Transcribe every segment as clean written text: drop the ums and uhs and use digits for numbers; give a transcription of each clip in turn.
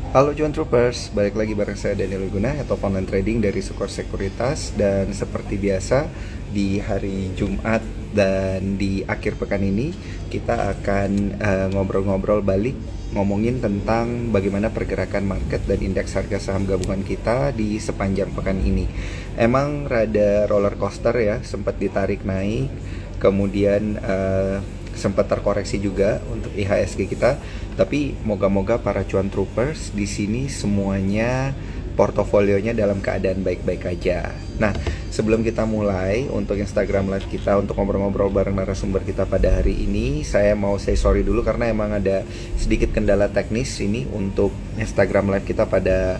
Halo Cuan Troopers, balik lagi bareng saya Daniel Wiguna, Head of Online Trading dari Sukor Sekuritas. Dan seperti biasa, di hari Jumat dan di akhir pekan ini kita akan ngobrol-ngobrol balik, ngomongin tentang bagaimana pergerakan market dan indeks harga saham gabungan kita di sepanjang pekan ini. Emang rada roller coaster ya, sempat ditarik naik, kemudian sempat terkoreksi juga untuk IHSG kita, tapi moga-moga para cuan troopers di sini semuanya portofolionya dalam keadaan baik-baik aja. Nah, sebelum kita mulai untuk Instagram live kita untuk ngobrol-ngobrol bareng narasumber kita pada hari ini, saya mau say sorry dulu karena emang ada sedikit kendala teknis ini untuk Instagram live kita pada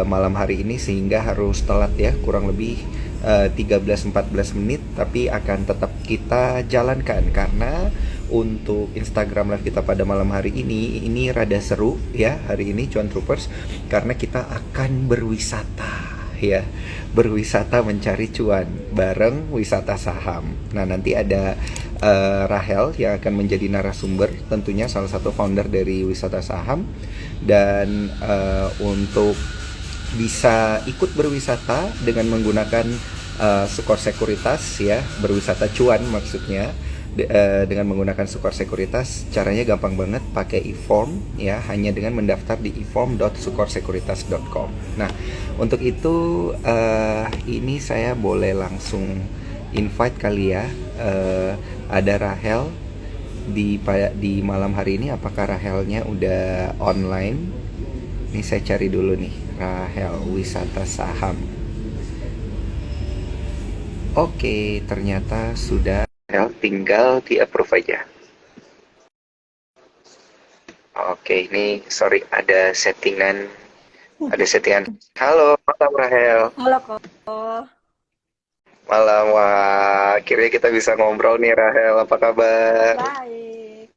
malam hari ini, sehingga harus telat ya, kurang lebih 13-14 menit, tapi akan tetap kita jalankan karena untuk Instagram live kita pada malam hari ini rada seru ya hari ini Cuan Troopers, karena kita akan berwisata ya, berwisata mencari cuan bareng wisata saham. Nah, nanti ada Rahel yang akan menjadi narasumber, tentunya salah satu founder dari wisata saham. Dan untuk bisa ikut berwisata dengan menggunakan Sukor Sekuritas ya, berwisata cuan maksudnya, dengan menggunakan Sukor Sekuritas. Caranya gampang banget, pakai e-form ya, hanya dengan mendaftar di e-form.sukorsekuritas.com. Nah, untuk itu ini saya boleh langsung invite kali ya. Ada Rahel di malam hari ini. Apakah Rahelnya udah online? Ini saya cari dulu nih, Rahel wisata saham. Oke, ternyata sudah. Rahel tinggal di approve aja. Oke, ini sorry ada settingan. Halo, malam Rahel. Halo Ko, Malam, wah, akhirnya kita bisa ngobrol nih Rahel. Apa kabar? baik.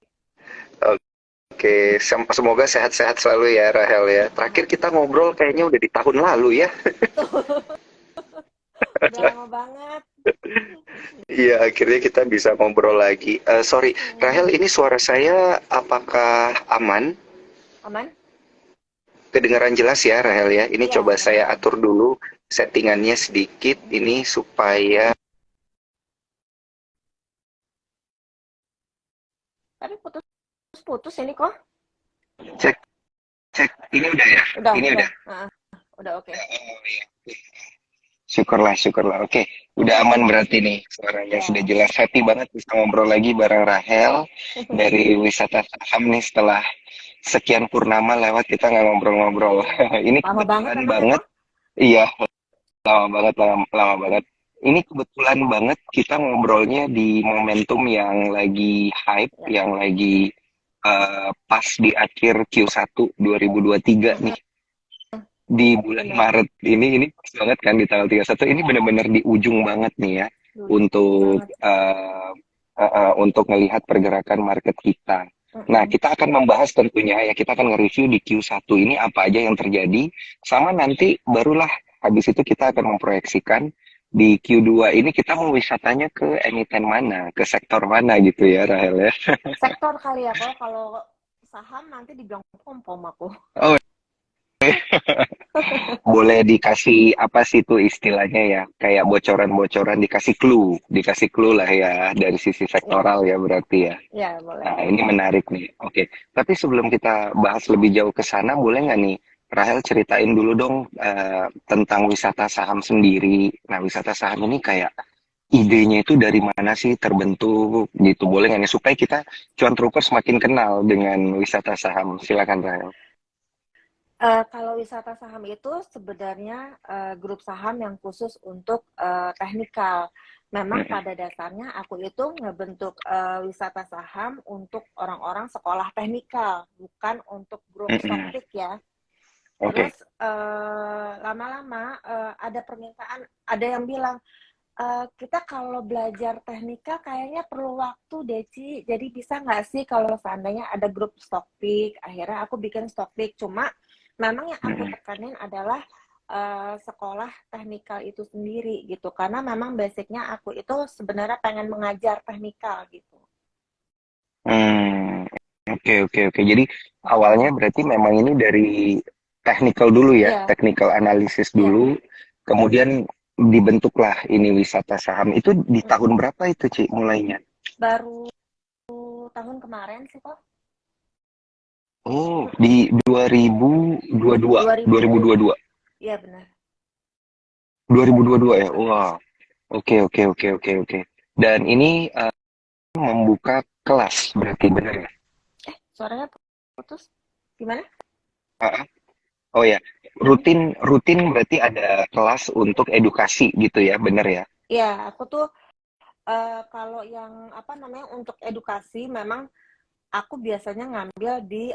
Oke, semoga sehat-sehat selalu ya Rahel ya. Terakhir kita ngobrol kayaknya udah di tahun lalu ya. Udah lama banget. Iya, akhirnya kita bisa ngobrol lagi. Sorry, Rahel, Hmm, ini suara saya apakah aman? aman? Kedengaran jelas ya, Rahel ya. Ini Iya, coba saya aman. atur dulu settingannya sedikit ini supaya Tapi putus-putus ini kok. cek cek. Ini udah ya? Ini Udah. udah. Udah oke. Oh, iya. Syukurlah, syukurlah. Oke, udah aman berarti nih. Suaranya sudah Ya. jelas. Happy banget bisa ngobrol lagi bareng Rahel dari wisata saham nih, setelah sekian purnama lewat kita nggak ngobrol-ngobrol. Iya. Ini Lama banget kebetulan memang ya banget. kok. Iya, lama banget, lama banget. Ini kebetulan banget kita ngobrolnya di momentum yang lagi hype, Ya. yang lagi pas di akhir Q1 2023 nih. Di bulan Bener. Maret ini pas banget kan, di tanggal 31 ini benar-benar di ujung banget nih ya, Ujung untuk banget. untuk ngelihat pergerakan market kita. Nah, Mm-mm. kita akan membahas tentunya ya, kita akan nge-review di Q1 ini apa aja yang terjadi, sama nanti barulah habis itu kita akan memproyeksikan di Q2 ini kita mau wisatanya ke emiten mana, ke sektor mana gitu ya, Rahel ya. Sektor kali ya kok. Kalau saham nanti dibilang pom-pom aku. Oh, boleh dikasih apa sih itu istilahnya ya? Kayak bocoran-bocoran, dikasih clue lah ya dari sisi sektoral Ya. ya berarti ya. Ya, Nah, boleh. ini menarik nih. Oke, tapi sebelum kita bahas lebih jauh ke sana, boleh nggak nih Rahel ceritain dulu dong tentang wisata saham sendiri. Nah, wisata saham ini kayak idenya itu dari mana sih terbentuk gitu? Boleh nggak nih supaya kita cuan troopers semakin kenal dengan wisata saham? Silakan Rahel. Kalau wisata saham itu sebenarnya grup saham yang khusus untuk teknikal. Memang Mm-mm. pada dasarnya aku itu ngebentuk wisata saham untuk orang-orang sekolah teknikal, bukan untuk grup stock Mm-mm. pick ya. Oke. Terus lama-lama ada permintaan, ada yang bilang, kita kalau belajar teknikal kayaknya perlu waktu deh, Ci. Jadi bisa nggak sih kalau seandainya ada grup stock pick? Akhirnya aku bikin stock pick. Cuma memang yang aku Mm-mm. tekanin adalah sekolah teknikal itu sendiri gitu. Karena memang basicnya aku itu sebenarnya pengen mengajar teknikal gitu. Hmm, Oke, oke, oke. Jadi awalnya berarti memang ini dari technical dulu ya, Iya, technical analysis iya, dulu, kemudian dibentuklah ini wisata saham. Itu di tahun mm-mm. berapa itu, Ci, mulainya? Baru tahun kemarin sih kok. Oh, di 2022, 2000, 2022, iya benar. 2022 ya. Wah, oke, oke, oke, oke, oke. Dan ini membuka kelas berarti benar ya? Suaranya putus. Gimana? Ah, oh ya, Mm-mm. rutin rutin berarti ada kelas untuk edukasi gitu ya, benar ya? Iya, aku tuh kalau yang apa namanya untuk edukasi memang aku biasanya ngambil di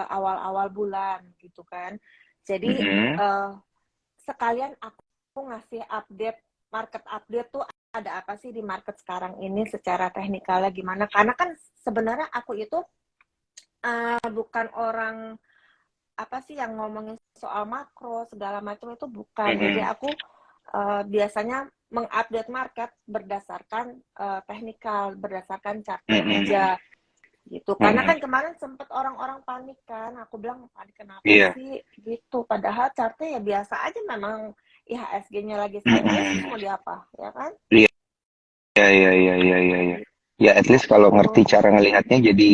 awal-awal bulan gitu kan. Jadi Mm-mm. eh, sekalian aku ngasih update market update tuh ada apa sih di market sekarang ini secara teknikalnya gimana? Karena kan sebenarnya aku itu bukan orang apa sih yang ngomongin soal makro segala macam itu bukan. Jadi Mm-mm. aku biasanya mengupdate market berdasarkan teknikal, berdasarkan chartnya Mm-mm. aja gitu. Karena Mm-mm. kan kemarin sempet orang-orang panik kan. Aku bilang panik kenapa Iya. sih gitu. Padahal chartnya ya biasa aja memang IHSG-nya lagi sideways terus Mm-mm. mau diapa ya kan? Iya, iya, iya, iya, iya, iya, iya. Ya, at least kalau ngerti Gitu. cara ngelihatnya jadi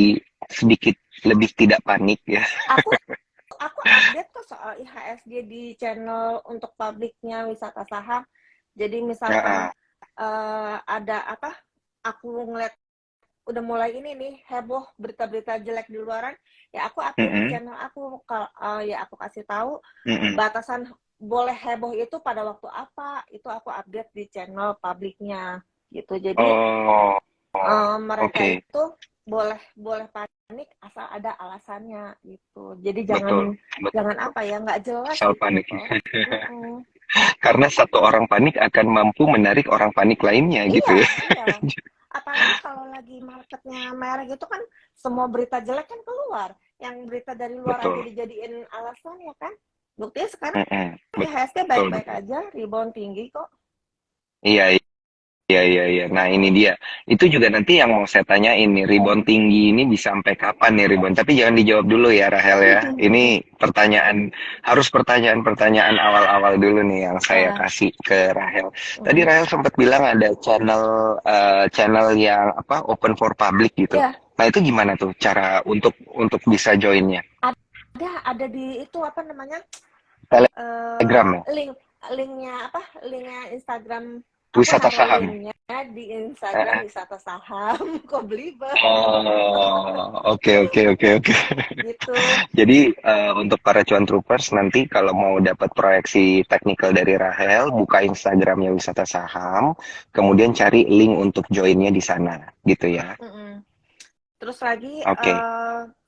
sedikit lebih tidak panik ya. Aku aku update tuh soal IHSG di channel untuk publiknya wisata saham. Jadi misalkan Nah, ada apa? Aku ngeliat udah mulai ini nih heboh berita-berita jelek di luaran, ya aku update di mm-mm. channel aku. Ya aku kasih tahu Mm-mm. batasan boleh heboh itu pada waktu apa, itu aku update di channel publiknya gitu. Jadi Oh, mereka oke. itu boleh boleh panik asal ada alasannya gitu. Jadi jangan Betul, betul. jangan apa ya nggak jelas Asal gitu loh panik. kok. Mm-mm. Karena satu orang panik akan mampu menarik orang panik lainnya Iya, gitu ya. iya. Apalagi kalau lagi marketnya merah gitu kan semua berita jelek kan keluar. Yang berita dari luar aja Betul. dijadiin alasan ya kan. Buktinya sekarang Mm-mm. IHSG Betul, baik-baik betul. aja, rebound tinggi kok. Iya, iya, iya, iya. Nah, ini dia. Itu juga nanti yang mau saya tanyain nih, rebound tinggi ini bisa sampai kapan nih rebound? Tapi jangan dijawab dulu ya, Rahel ya. Ini pertanyaan, harus pertanyaan-pertanyaan awal-awal dulu nih yang saya Ya, kasih ke Rahel. Tadi mm-mm. Rahel sempat bilang ada channel yang apa open for public gitu. Ya, Nah, itu gimana tuh cara untuk bisa joinnya? ada di itu apa namanya? Telegram ya? Link linknya apa? Linknya Instagram. Aku Wisata naruh saham. linknya di Instagram wisata saham. Kok belibet Oh, oke, oke, oke, oke. gitu. Jadi untuk para cuan troopers nanti kalau mau dapat proyeksi teknikal dari Rahel, buka Instagramnya Wisata Saham, kemudian cari link untuk joinnya di sana, gitu ya. Mm-mm. Terus lagi Oke.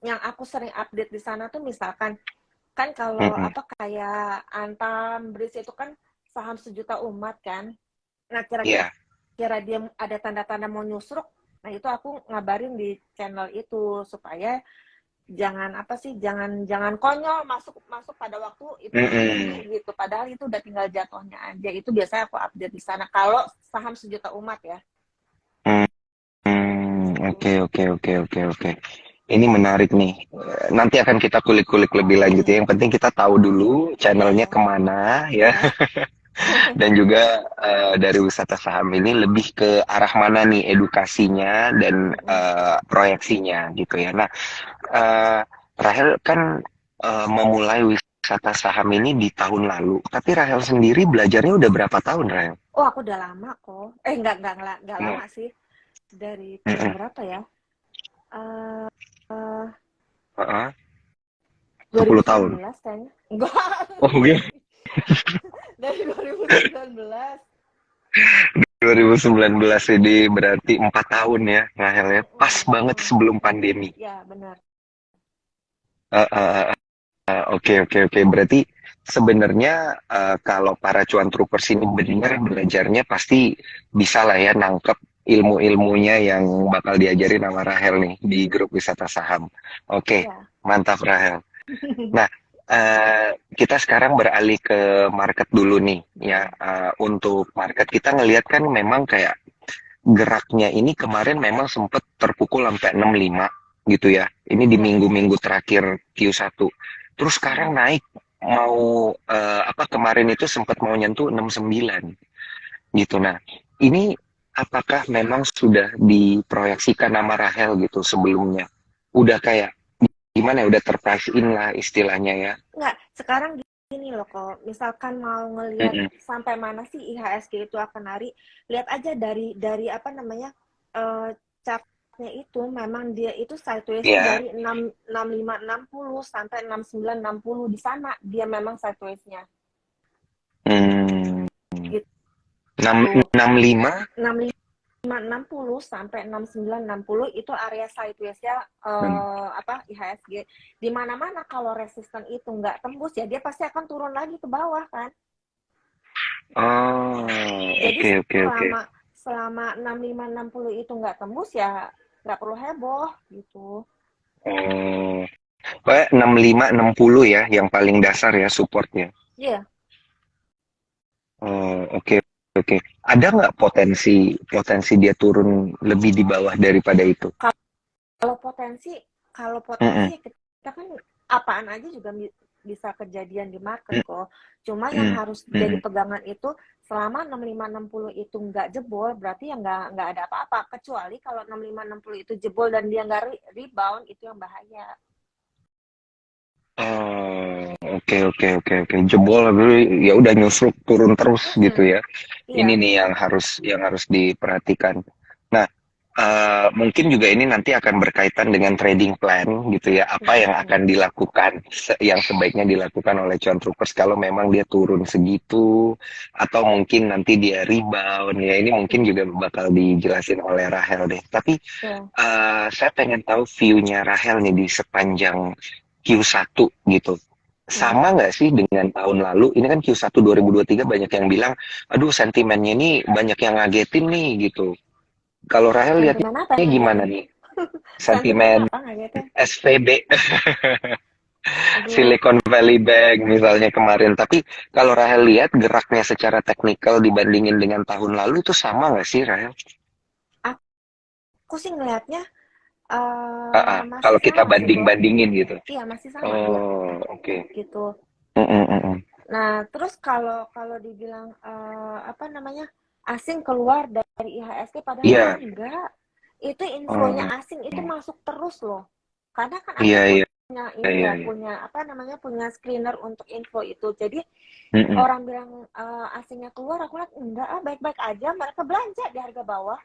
yang aku sering update di sana tuh misalkan kan kalau Mm-mm. apa kayak Antam, BRIS itu kan saham sejuta umat kan. Nah Iya. kira-kira dia ada tanda-tanda mau nyusruk, nah itu aku ngabarin di channel itu supaya jangan apa sih, jangan jangan konyol masuk masuk pada waktu itu tinggi Mm-mm. gitu. Padahal itu udah tinggal jatuhnya aja. Itu biasanya aku update di sana kalau saham sejuta umat ya. Oke, oke, oke, oke, oke. Ini menarik nih. Nanti akan kita kulik-kulik lebih lanjut ya. Yang penting kita tahu dulu Iya channelnya ya, kemana ya. ya. Dan juga dari wisata saham ini lebih ke arah mana nih edukasinya dan proyeksinya gitu ya. Nah, eh, Rahel kan memulai wisata saham ini di tahun lalu, tapi Rahel sendiri belajarnya udah berapa tahun, Rahel? Oh, aku udah lama kok. Enggak Hmm. lama sih. Dari tahun Mm-mm. berapa ya? Eh uh, Heeh, 10 tahun. 2019 kayaknya. Enggak. Oh iya, Dari 2019. 2019 ini berarti 4 tahun ya, Rahel ya. Pas banget sebelum pandemi. Ya, benar. Eh, eh, oke, oke, oke. Berarti sebenarnya kalau para cuan troopers ini benar belajarnya pasti bisa lah ya nangkep ilmu-ilmunya yang bakal diajarin sama Rahel nih di grup wisata saham. Oke, Ya. mantap Rahel. Nah, kita sekarang beralih ke market dulu nih ya. Untuk market kita ngelihat kan memang kayak geraknya ini kemarin memang sempat terpukul sampai 65. gitu ya. Ini di Ya. minggu-minggu terakhir Q1. Terus Mm. sekarang naik mau kemarin itu sempat mau nyentuh 69 gitu. Nah, ini apakah memang sudah diproyeksikan nama Rahel gitu sebelumnya? Udah kayak gimana ya, udah terprice in lah istilahnya ya. Nggak, sekarang gini loh, kalau misalkan mau ngelihat Mm-mm. sampai mana sih IHSG itu akan lari, lihat aja dari apa namanya, chartnya itu memang dia itu sideways-nya Ya, dari 6560 sampai 6960, di sana dia memang sideways-nya hmm, gitu. 65. 6560 sampai 6960 itu area sideways-nya, IHSG. Di mana-mana kalau resisten itu nggak tembus ya dia pasti akan turun lagi ke bawah kan. Oh, Jadi oke oke oke. selama selama 6560 itu nggak tembus ya nggak perlu heboh gitu. Oh, kayak 65 60 ya yang paling dasar ya supportnya. Iya, Oh, oke oke. Ada nggak potensi potensi dia turun lebih di bawah daripada itu? kalau potensi kalau potensi Mm-mm, kita kan apaan aja juga bisa kejadian di market kok. Cuma yang mm-mm, harus jadi mm-mm. pegangan itu selama 6560 itu nggak jebol berarti ya nggak ada apa-apa, kecuali kalau 6560 itu jebol dan dia nggak rebound itu yang bahaya. Oh, oke oke oke oke. Jebol ya udah nyusruk turun terus gitu Mm-mm. ya. Ini Iya. nih yang harus diperhatikan. Nah, mungkin juga ini nanti akan berkaitan dengan trading plan gitu ya. Apa yang akan Mm-mm. dilakukan, yang sebaiknya dilakukan oleh cuan troopers kalau memang dia turun segitu, atau mungkin nanti dia rebound ya. Ini mungkin juga bakal dijelasin oleh Rahel deh. Tapi Iya. saya pengen tahu view-nya Rahel nih di sepanjang Q1 gitu. Mm. Sama nggak sih dengan tahun lalu? Ini kan Q1 2023 banyak yang bilang, aduh sentimennya ini banyak yang ngagetin nih gitu. Kalau Rahel Sentimen apa lihatnya yang gimana ngagetin? nih? Sentimen Sentimen apa ngagetin? SVB, Aduh, Silicon Valley Bank misalnya kemarin. Tapi kalau Rahel lihat geraknya secara teknikal dibandingin dengan tahun lalu itu sama nggak sih Rahel? aku sih ngelihatnya masih Kalau kita sama sih kok. banding-bandingin gitu. Iya masih sama dia Oh, oke. Okay. gitu. Mm -mm, mm -mm. Nah terus kalau kalau dibilang apa namanya asing keluar dari IHSG, padahal mah Iya. enggak. Itu inflonya Oh, asing itu masuk terus loh. Karena kan aku iya, iya, punya ini iya, ya, iya. punya apa namanya, punya screener untuk info itu. Jadi Mm-mm. orang bilang asingnya keluar, aku lihat enggak, baik-baik aja, mereka belanja di harga bawah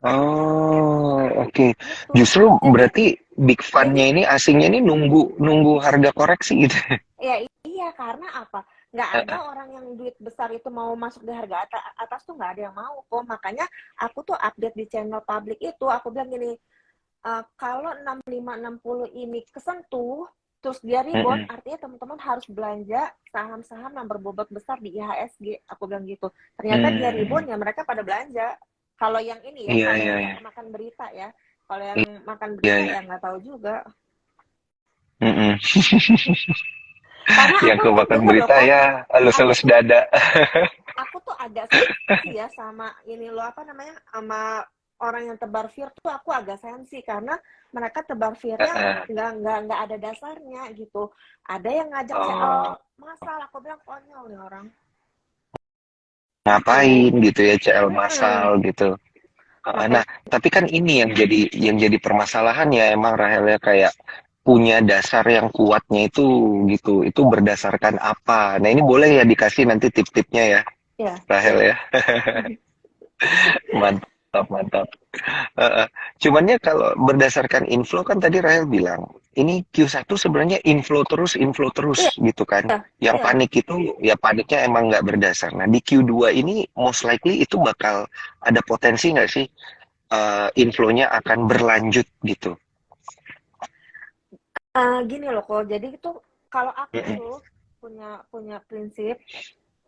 Oh, oke. gitu. Justru Jadi berarti big jadi fund-nya ini asingnya ini nunggu nunggu harga koreksi gitu. ya iya, karena apa? Nggak ada Heeh. orang yang duit besar itu mau masuk di harga atas tuh nggak ada yang mau kok. Makanya aku tuh update di channel publik itu, aku bilang gini, kalau 6560 ini kesentuh, terus dia rebound, Mm-mm. artinya teman-teman harus belanja saham-saham yang berbobot besar di IHSG. Aku bilang gitu. Ternyata dia Hmm. rebound ya mereka pada belanja. Kalau yang ini ya, Iya, kalau iya, yang iya. nggak makan berita ya. Kalau yang makan Iya, berita iya. ya nggak tahu juga. Mm-mm. Karena Yang aku tuh kemakan bener loh berita kok, ya aku halus-halus tuh dada. agak sensi ya sama ini loh apa namanya, sama orang yang tebar fear tuh aku agak sensi karena mereka tebar fearnya Heeh. nggak ada dasarnya gitu. Ada yang ngajak CL Oh, masal, aku bilang konyol nih orang gitu. ngapain gitu ya CL Mm-mm. massal gitu. Nah, Ngapain? tapi kan ini yang jadi permasalahan ya emang Rahel ya kayak punya dasar yang kuatnya itu gitu. Itu berdasarkan apa? Nah, ini boleh ya dikasih nanti tips-tipsnya ya, Ya, Rahel ya. ya. Mantap, mantap. Heeh. Cumannya kalau berdasarkan inflow kan tadi Rahel bilang, ini Q1 sebenarnya inflow Iya, terus gitu kan. Yang iya. panik itu ya paniknya emang nggak berdasar. Nah, di Q2 ini most likely itu bakal ada potensi nggak sih inflow-nya akan berlanjut gitu. Gini loh kok. Jadi itu kalau aku Mm-mm. tuh punya punya prinsip,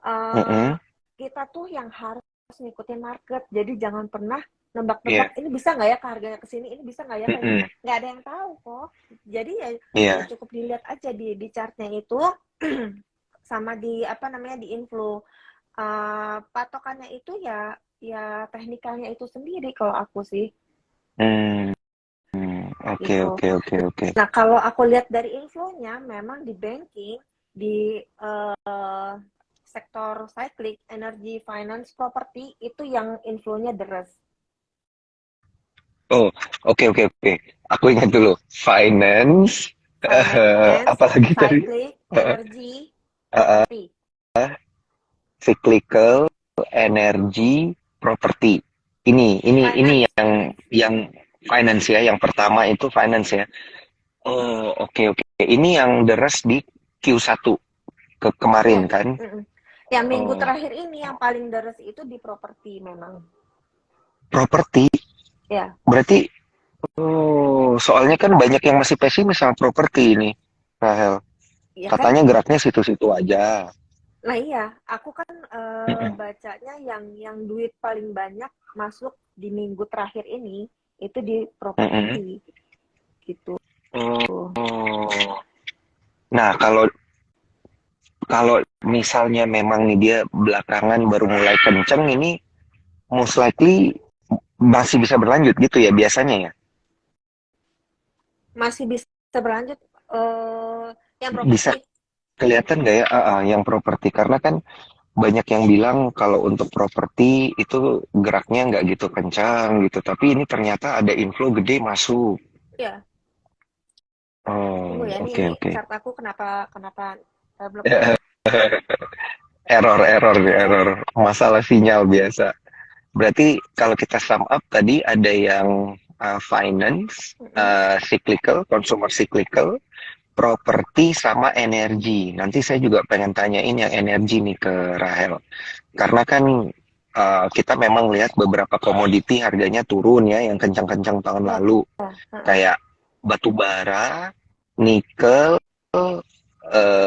eh, Mm-mm. kita tuh yang harus ngikutin market. Jadi jangan pernah nebak-nebak Iya. ini bisa nggak ya ke harganya ke sini, ini bisa nggak ya kayak gini. Mm-mm. Nggak ada yang tahu kok. Jadi ya, ya Iya. cukup dilihat aja di chartnya itu sama di apa namanya di inflow. Patokannya itu ya ya teknikalnya itu sendiri kalau aku sih. Hmm. Oke, gitu. oke, oke, oke. Nah, kalau aku lihat dari inflow-nya, memang di banking, di sektor cyclic, energy, finance, property, itu yang inflow-nya deres. Oh, oke, oke, oke. Aku ingat dulu. Finance, Finance, apalagi tadi? cyclic, Uh, energy, uh, property. cyclical, energy, property. Ini Finance, yang finance ya. Yang pertama itu finance ya. Oh, oke, oke. Ini yang deres di Q1 ya. kemarin kan? Mm-mm. Yang minggu Oh, terakhir ini yang paling deres itu di properti memang. properti. Ya, Berarti, oh, soalnya kan banyak yang masih pesimis sama properti ini, Rahel. iya kan? Katanya geraknya situ-situ aja. Nah iya, aku kan Mm-mm, bacanya yang duit paling banyak masuk di minggu terakhir ini itu di mm-mm. properti gitu. Oh. Nah, kalau kalau misalnya memang nih dia belakangan baru mulai kenceng ini, most likely masih bisa berlanjut gitu ya biasanya ya. Masih bisa berlanjut yang Bisa properti. kelihatan nggak ya yang properti karena kan banyak yang bilang kalau untuk properti itu geraknya nggak gitu kencang gitu, tapi ini ternyata ada inflow gede masuk. Ya, tunggu Oh, ya, oke, ini oke. chart aku kenapa kenapa belum masuk. Error, masalah sinyal biasa. Berarti kalau kita sum up tadi ada yang finance, Mm-mm. cyclical, consumer cyclical, properti sama energi. Nanti saya juga pengen tanyain yang energi nih ke Rahel. Karena kan kita memang lihat beberapa komoditi harganya turun ya, yang kencang-kencang tahun Ya, lalu. heeh. Kayak batu bara, nikel,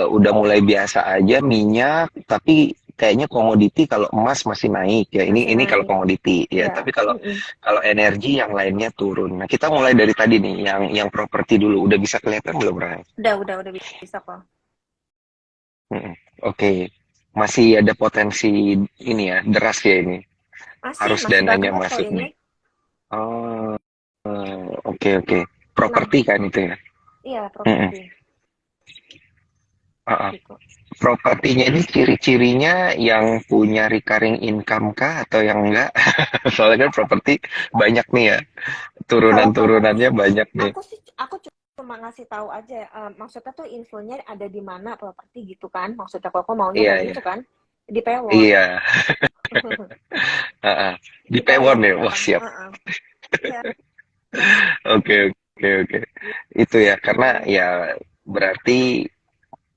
udah mulai biasa aja, minyak, tapi kayaknya komoditi kalau emas masih naik ya. Ini Masih ini kalau naik. komoditi ya. Ya, Tapi kalau mm-mm. kalau energi yang lainnya turun. Nah, kita mulai dari tadi nih, yang properti dulu. Udah bisa kelihatan belum, Ray? Udah bisa kok. Mm-mm. Oke, masih ada potensi ini ya, deras ya ini. Harus Masih dananya banget kok masuk ini. nih. Oh, oke, oke. Nah, Properti kan itu ya. iya Mm-mm. properti Uh-uh. gitu. Propertinya ini ciri-cirinya yang punya recurring income kah atau yang enggak? Soalnya kan properti banyak nih ya, Kalau properti, turunan-turunannya banyak nih. aku cuma ngasih tahu aja, maksudnya tuh infonya ada di mana properti gitu kan. Maksudnya kok maunya Iya, mau iya. gitu kan. Di Pewon. Iya, uh-uh. Di Di Pewon Pewon. ya, wah siap. Heeh. Iya, Oke, oke, oke. Itu ya, karena gitu. ya berarti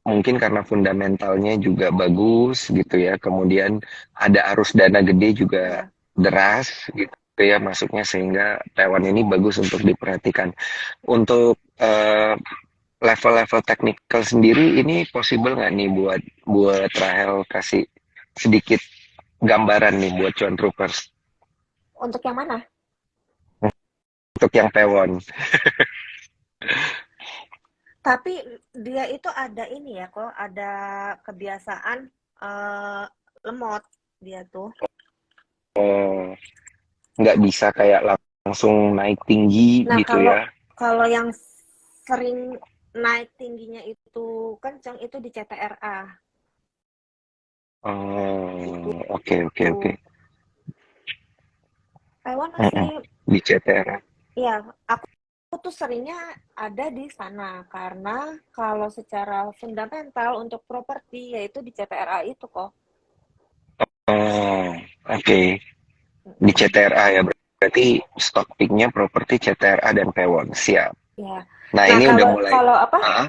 mungkin karena fundamentalnya juga bagus gitu ya. Kemudian ada arus dana gede juga Iya. deras gitu ya masuknya sehingga Taiwan ini bagus untuk diperhatikan. Untuk level-level teknikal sendiri ini possible nggak nih buat buat Rahel kasih sedikit gambaran nih buat Cuan Troopers Untuk yang mana? untuk yang Taiwan. Tapi dia itu ada ini ya kok, ada kebiasaan lemot dia tuh. Oh, nggak bisa kayak langsung naik tinggi Nah, gitu kalau ya. kalau yang sering naik tingginya itu kencang itu di CTRA gitu. Oh, oke, oke, oke. Taiwan Mm-mm. masih, Di CTR. ya aku tuh seringnya ada di sana karena kalau secara fundamental untuk properti yaitu di CTRA itu kok. Oh, oke. Di Mm-mm. CTRA ya berarti stock picknya properti CTRA dan Pewon. Siap. Ya. Nah Nah, ini udah kalau mulai. kalau apa? Ah,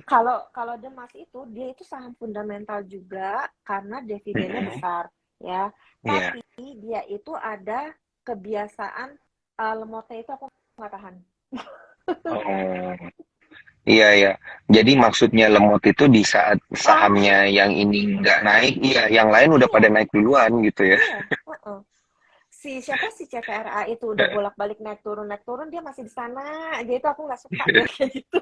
Kalau Demas itu dia itu saham fundamental juga karena dividennya mm-mm. besar, ya. Iya. Tapi dia itu ada kebiasaan lemotnya itu aku nggak tahan. Oh, iya ya. Jadi maksudnya lemot itu di saat Ah, sahamnya yang ini nggak naik, iya, yang lain udah pada iya, naik duluan gitu ya. iya. Heeh. Si siapa si CTRA itu udah bolak-balik naik turun dia masih di sana. Jadi itu aku nggak suka dia kayak gitu.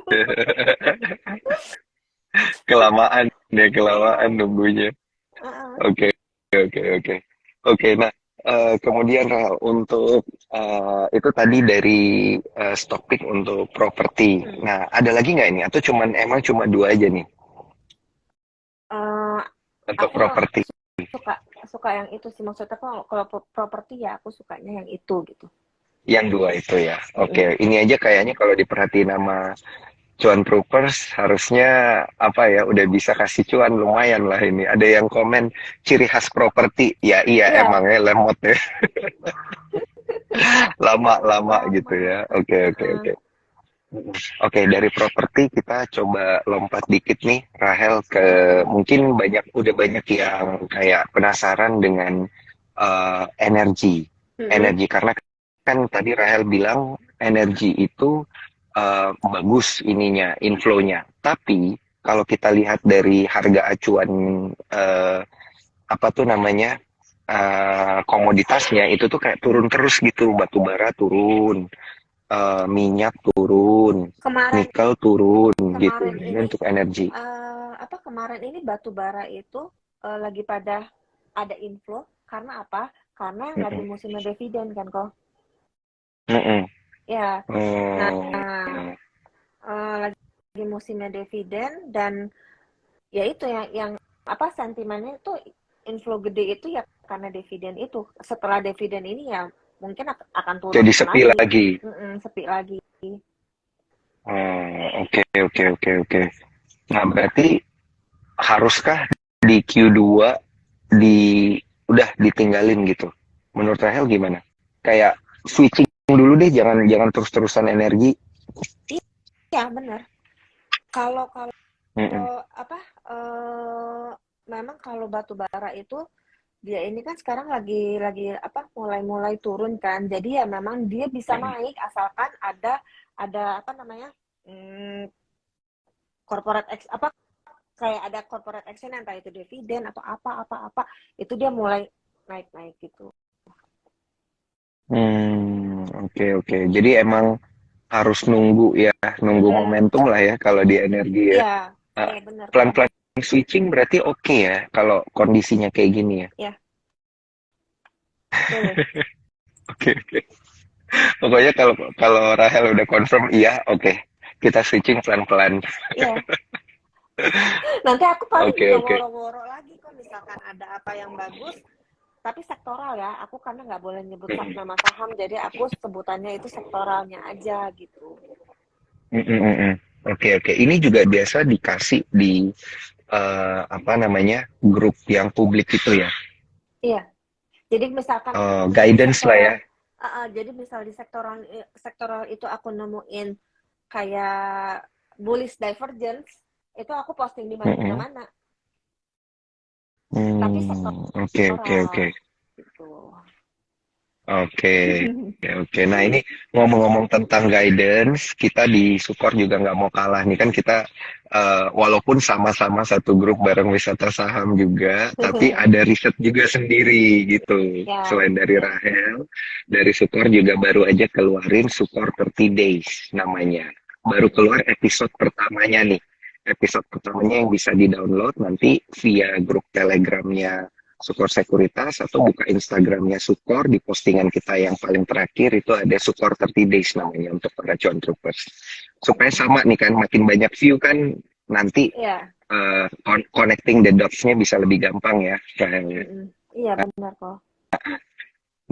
Kelamaan ya, Iya. kelamaan nunggunya. Heeh. Oke, oke, oke. Oke, nah Kemudian Rahel, untuk itu tadi dari stock pick untuk properti. Hmm. Nah, ada lagi nggak ini? Atau emang cuma dua aja nih Eh, untuk aku properti? suka suka yang itu sih, maksudnya kalau properti ya aku sukanya yang itu gitu. Yang dua itu ya. Oke, Mm-mm. ini aja kayaknya kalau diperhatiin sama cuan troopers harusnya apa ya udah bisa kasih cuan lumayan lah ini. Ada yang komen ciri khas properti. Ya iya Iya, emangnya lemot ya. Lama-lama gitu lama. ya. Oke, oke, Heeh. oke. Oke, dari properti kita coba lompat dikit nih, Rahel, ke mungkin udah banyak yang kayak penasaran dengan energi. Mm-mm. Energi, karena kan tadi Rahel bilang energi itu bagus ininya, inflow-nya. Tapi kalau kita lihat dari harga acuan eh, apa tuh namanya komoditasnya itu tuh kayak turun terus gitu, batu bara turun, minyak turun, Kemarin nikel turun gitu. kemarin Ini ini untuk energi. kemarin ini batu bara itu lagi pada ada inflow karena apa? Karena lagi Mm-mm. musimnya dividen kan kok. Mm-mm. Ya, nah Oh, lagi musimnya dividen dan ya itu yang apa sentimennya itu inflow gede itu ya karena dividen itu. Setelah dividen ini ya mungkin akan turun jadi sepi lagi. lagi. Sepi lagi. Oh, oke, oke, oke, oke. Nah, berarti haruskah di Q2 di udah ditinggalin gitu? Menurut Rahel gimana? Kayak switching dulu deh, jangan jangan terus-terusan energi. Iya, benar. Kalau kalau Mm-mm. apa memang kalau batu bara itu dia ini kan sekarang lagi apa mulai-mulai turun kan. Jadi ya memang dia bisa Mm-mm. naik asalkan ada apa namanya? Hmm, corporate apa kayak ada corporate action entah itu dividen atau apa itu dia mulai naik-naik gitu. Oke, oke. Jadi emang harus nunggu ya, nunggu momentum lah ya kalau di energi ya. Iya, Ah, iya benar kok. pelan-pelan switching berarti oke ya kalau kondisinya kayak gini ya. Ya, boleh. Oke, oke. Pokoknya kalau kalau Rahel udah confirm iya, oke. Kita switching pelan-pelan. Iya. Nanti aku paling Oke, juga oke. woro-woro lagi kok misalkan ada apa yang bagus, tapi sektoral ya. Aku karena nggak boleh nyebut Mm-mm. nama saham, jadi aku sebutannya itu sektoralnya aja gitu. Mm-mm, mm-mm. Oke, oke. Ini juga biasa dikasih di apa namanya grup yang publik itu ya. Iya. Jadi misalkan di Guidance lah ya. sektoral, jadi misal di sektoral sektoral itu aku nemuin kayak bullish divergence, itu aku posting di Mm-mm. mana-mana. Tapi Oke, oke, oke. sektoral gitu. Oke, oke, oke. Nah ini ngomong-ngomong tentang guidance, kita di Sukor juga nggak mau kalah nih kan kita walaupun sama-sama satu grup bareng wisata saham juga, tapi ada riset juga sendiri gitu. Ya, Selain dari ya. Rahel, dari Sukor juga baru aja keluarin Sukor 30 Days namanya. Baru keluar episode pertamanya nih. Episode pertamanya yang bisa di-download nanti via grup Telegramnya Sukor Sekuritas atau buka Instagramnya Sukor di postingan kita yang paling terakhir itu ada Sukor 30 Days namanya untuk para cuan troopers supaya sama nih kan makin banyak view kan nanti Iya. connecting the dots-nya bisa lebih gampang ya Rahel. Iya benar kok.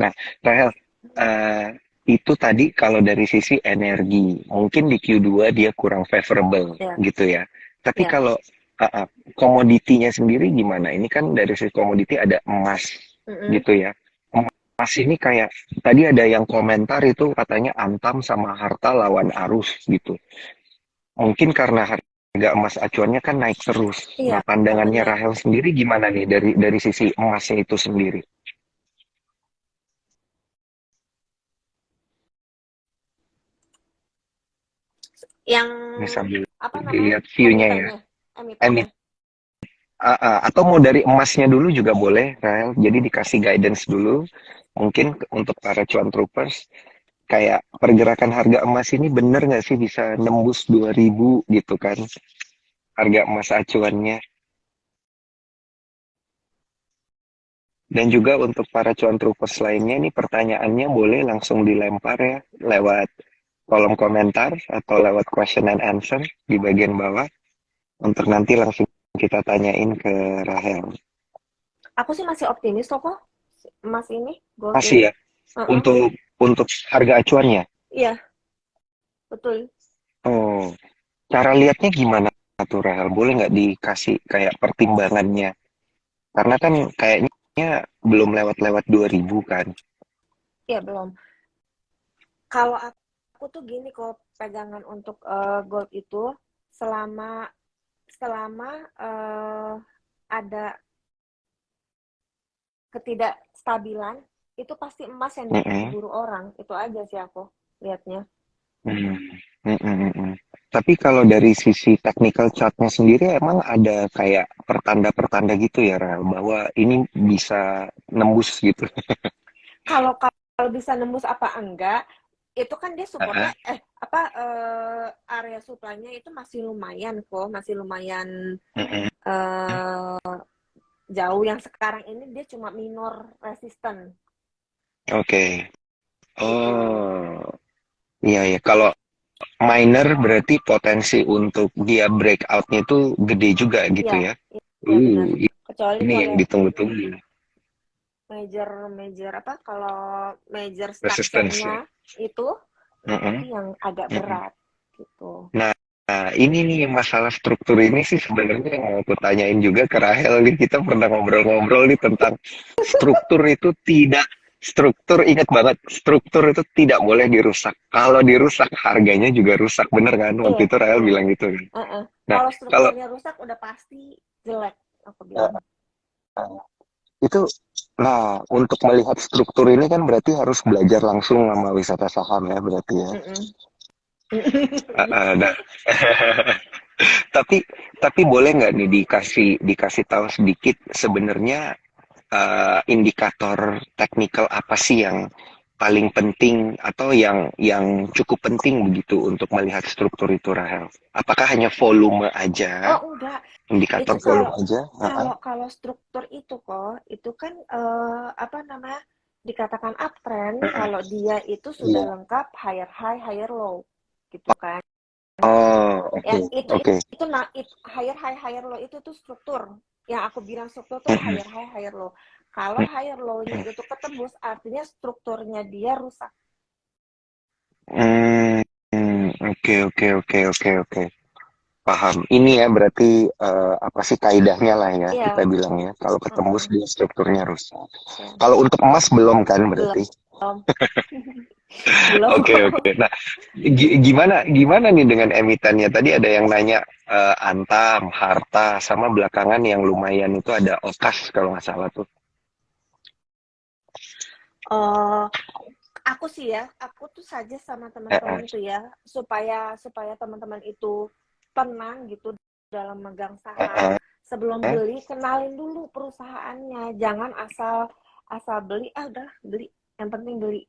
Nah Rahel eh, itu tadi kalau dari sisi energi mungkin di Q2 dia kurang favorable Ya, gitu ya tapi ya. kalau komoditinya sendiri gimana ini kan dari sisi komoditi ada emas Mm-mm. gitu ya. Emas ini kayak tadi ada yang komentar itu katanya Antam sama harta lawan arus gitu. Mungkin karena harga emas acuannya kan naik terus. Iya Nah, pandangannya benar. Rahel sendiri gimana nih dari sisi emasnya itu sendiri? Yang Ini sambil apa namanya dilihat view-nya ya. emitennya, emitennya. Atau mau dari emasnya dulu juga boleh, Rahel. Jadi dikasih guidance dulu. Mungkin untuk para cuan troopers kayak pergerakan harga emas ini bener nggak sih bisa nembus 2000 gitu kan harga emas acuannya. Dan juga untuk para cuan troopers lainnya nih pertanyaannya boleh langsung dilempar ya lewat kolom komentar atau lewat question and answer di bagian bawah untuk nanti langsung kita tanyain ke Rahel. Aku sih masih optimis kok, Mas ini, gold Masih ini. ya Heeh. untuk harga acuannya. Iya, betul. Oh, cara lihatnya gimana tuh Rahel? Boleh nggak dikasih kayak pertimbangannya? Karena kan kayaknya belum lewat-lewat 2000 kan. Iya, belum. Kalau aku tuh gini kok, pegangan untuk gold itu selama selama ada ketidakstabilan itu pasti emas yang Mm-mm. diburu orang. Itu aja sih aku lihatnya. Hmm. Mm-mm. Tapi kalau dari sisi technical chartnya sendiri emang ada kayak pertanda-pertanda gitu ya Rahel bahwa ini bisa nembus gitu. Kalau bisa nembus apa enggak, itu kan dia Ah, supportnya area supply-nya itu masih lumayan kok, masih lumayan mm-mm. eh, jauh. Yang sekarang ini dia cuma minor resistant Oke. gitu. Oh, iya ya. Kalau minor berarti potensi untuk dia breakout-nya itu gede juga gitu Iya, ya. iya benar. Uh, Kecuali ini yang kalau ditunggu-tunggu. major major kalau major Resistance structure-nya ya. itu Mm-mm. yang agak Mm-mm. berat gitu. Nah, ini nih masalah struktur ini sih sebenarnya yang mau aku tanyain juga ke Rahel nih. Kita pernah ngobrol-ngobrol nih tentang struktur itu tidak struktur ingat banget struktur itu tidak boleh dirusak. Kalau dirusak harganya juga rusak bener kan? Waktu Iya, itu Rahel iya. bilang gitu kan. Uh-uh. Nah, Kalau kalau strukturnya rusak udah pasti jelek, aku bilang. itu nah untuk melihat struktur ini kan berarti harus belajar langsung sama wisata saham ya berarti ya. Mm-mm. Nah, tapi boleh nggak nih dikasih tahu sedikit sebenarnya indikator teknikal apa sih yang paling penting atau yang cukup penting begitu untuk melihat struktur itu Rahel? Apakah hanya volume aja, Oh enggak, itu indikator volume kalau aja? kalau kalau struktur itu kok itu kan dikatakan uptrend kalau dia itu sudah Iya. lengkap higher high higher low gitu kan. Oh, Ya, oke, itu oke. higher high higher low itu tuh struktur. Yang aku bilang struktur tuh higher high higher low. Kalau higher low-nya itu ketembus, artinya strukturnya dia rusak. Hmm, oke, oke, oke, oke, oke. Paham. Ini ya berarti apa sih kaidahnya lah ya kita Iya, bilang ya. Kalau ketembus mm-mm. dia strukturnya rusak. Ya, Kalau untuk emas belum kan berarti? belum, belum. Oke, oke. Nah, gimana gimana nih dengan emitennya? Tadi ada yang nanya Antam, Harta, sama belakangan yang lumayan itu ada Okas kalau nggak salah tuh. Eh, aku sih ya, aku tuh saja sama Eh, eh, teman-teman tuh ya, supaya supaya teman-teman itu tenang gitu dalam megang saham. eh, Sebelum eh. beli, kenalin dulu perusahaannya. Jangan asal asal beli, udah beli. Yang penting beli.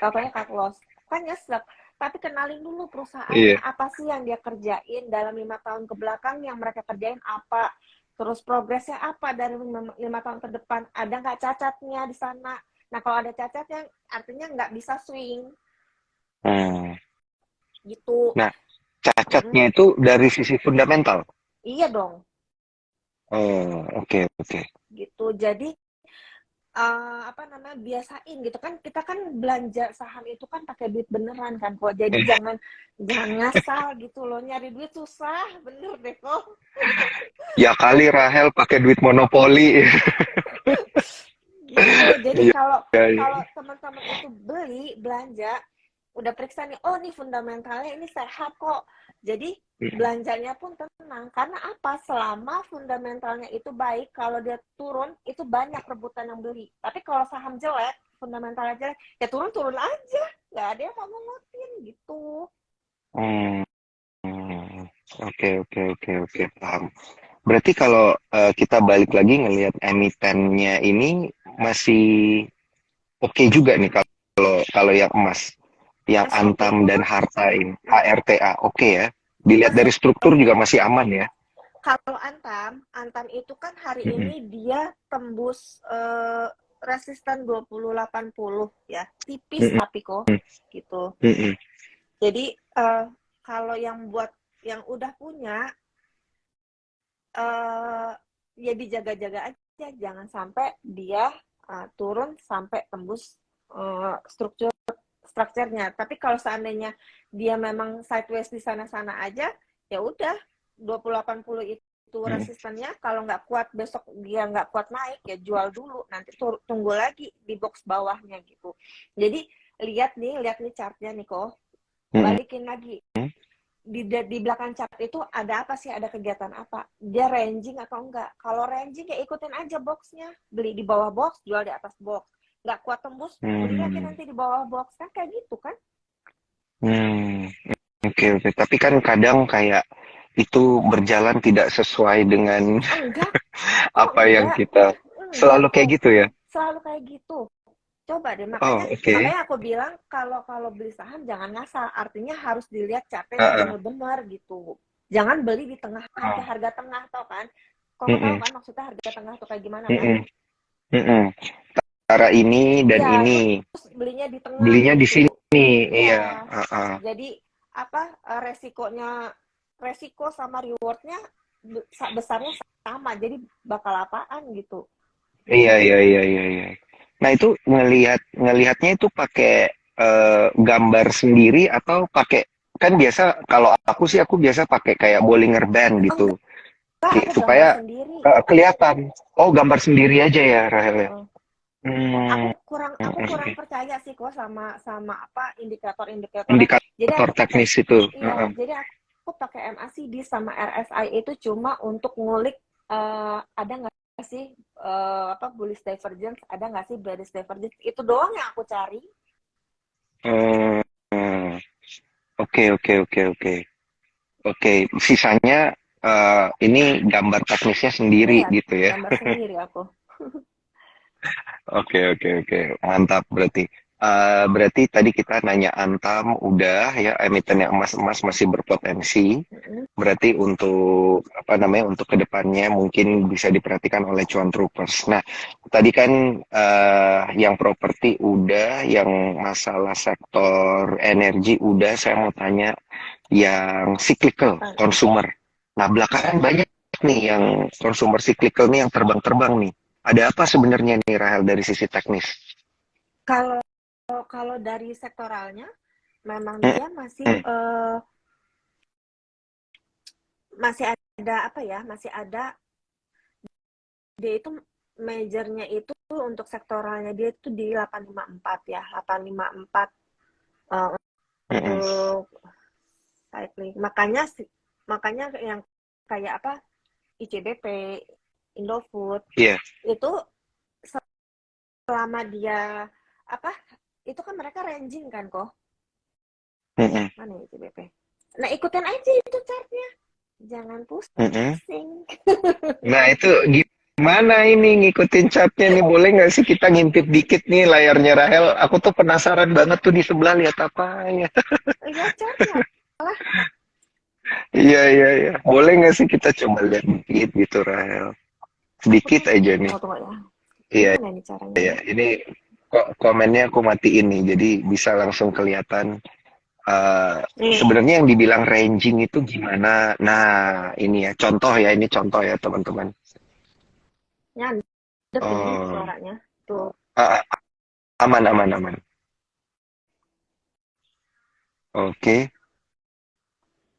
Katanya cut loss. Kan nyesek. Tapi kenalin dulu perusahaannya. Iya. Apa sih yang dia kerjain dalam 5 tahun ke belakang, yang mereka kerjain apa. Terus progresnya apa dari 5 tahun ke depan. Ada nggak cacatnya di sana. Nah, kalau ada cacatnya, artinya nggak bisa swing. Hmm. Gitu. Nah, Mm-mm. cacatnya itu dari sisi fundamental. Iya dong. Oh, oke, oke. Gitu. Jadi, biasain gitu kan, kita kan belanja saham itu kan pakai duit beneran kan kok, jadi jangan jangan ngasal gitu loh, nyari duit susah bener deh kok Ya kali Rahel pakai duit monopoli. gitu. Jadi Iya, kalau iya. kalau teman-teman itu beli belanja udah periksa nih, oh nih fundamentalnya ini sehat kok, jadi belanjanya pun tenang. Karena apa, selama fundamentalnya itu baik, kalau dia turun itu banyak rebutan yang beli. Tapi kalau saham jelek, fundamentalnya jelek, ya turun-turun aja, nggak ada yang mau ngutin gitu. Hmm, oke, oke, oke, oke, paham. Berarti kalau kita balik lagi ngelihat emitennya ini masih oke juga nih kalau kalau yang emas, yang Masih oke Antam dan kok. Harta ini, Mm-mm. HRTA, oke ya. Dilihat Masih dari struktur oke. juga masih aman ya. kalau Antam itu kan hari Mm-mm. ini dia tembus resisten 2080 ya. Tipis Mm-mm. tapi kok gitu. Mm-mm. Jadi kalau yang buat yang udah punya ya dijaga-jaga aja, jangan sampai dia turun sampai tembus strukturnya. Tapi kalau seandainya dia memang sideways di sana-sana aja, ya udah 2080 itu resistennya, kalau nggak kuat besok dia nggak kuat naik, ya jual dulu, nanti tunggu lagi di box bawahnya gitu. Jadi lihat nih chartnya nih kok, balikin lagi. Di belakang chart itu ada apa sih, ada kegiatan apa, dia ranging atau enggak. Kalau ranging ya ikutin aja boxnya, beli di bawah box, jual di atas box, nggak kuat tembus beli lagi nanti di bawah box, kan kayak gitu kan. Oke. Tapi kan kadang kayak itu berjalan tidak sesuai dengan Enggak apa yang kita enggak selalu kayak kok, gitu ya. selalu kayak gitu. Coba deh, Oh, oke. makanya aku bilang kalau beli saham jangan ngasal, artinya harus dilihat chartnya yang Heeh. benar-benar gitu. Jangan beli di tengah harga tengah, tau kan? Kok tahu Mm-mm. kan maksudnya harga tengah tuh kayak gimana kan? Mm-mm. Mm-mm. Antara ini dan Iya, ini terus belinya di tengah belinya di gitu. sini, iya. Iya. Jadi resiko sama rewardnya besarnya sama, jadi bakal apaan gitu. Iya. Nah itu ngelihatnya itu pakai gambar sendiri atau pakai, kan biasa kalau aku biasa pakai kayak Bollinger Band gitu Enggak, aku gambar supaya sendiri. kelihatan. Oh, gambar sendiri aja ya, Rahel ya. Aku Hmm, kurang oke. percaya sih kok sama apa indikator-indikatornya. Jadi Indikator aku pakai, teknis itu. iya, jadi aku pakai MACD sama RSI itu cuma untuk ngulik ada nggak sih bullish divergence, ada nggak sih bearish divergence, itu doang yang aku cari. Hmm, oke. Oke, sisanya ini gambar teknisnya sendiri Iya, gitu ya. gambar sendiri aku. Oke. Mantap berarti. Berarti tadi kita nanya Antam udah ya, emiten yang emas-emas masih berpotensi. Berarti untuk apa namanya, untuk kedepannya mungkin bisa diperhatikan oleh cuan troopers. Nah, tadi kan yang properti udah, yang masalah sektor energi udah. Saya mau tanya yang cyclical consumer. Nah, belakangan banyak nih yang consumer cyclical nih yang terbang-terbang nih. Ada apa sebenarnya nih Rahel dari sisi teknis? Kalau kalau dari sektoralnya, memang Mm, dia masih mm, masih ada dia itu majornya itu untuk sektoralnya dia itu di 854 ya, 854 mm. untuk cycling. Makanya yang kayak apa, ICBP, Indofood Iya. itu selama dia apa itu kan mereka ranging kan kok. Mm, Mana ICBP? Nah, ikutin aja itu chartnya, jangan mm. pusing. Nah, itu gimana ini ngikutin chatnya nih? Boleh nggak sih kita ngintip dikit nih layarnya Rahel? Aku tuh penasaran banget tuh di sebelah lihat apa ya. Lihat chartnya lah. Iya. Boleh nggak sih kita coba lihat dikit gitu Rahel? Sedikit aja nih. Tunggu ya. Iya, Gimana nih caranya ya? ini kok komennya aku matiin nih, jadi bisa langsung kelihatan. Sebenarnya yang dibilang ranging itu gimana? Nah, ini ya ini contoh ya teman-teman. Nyandep ini Oh, suaranya. Tuh. ah, aman. Oke.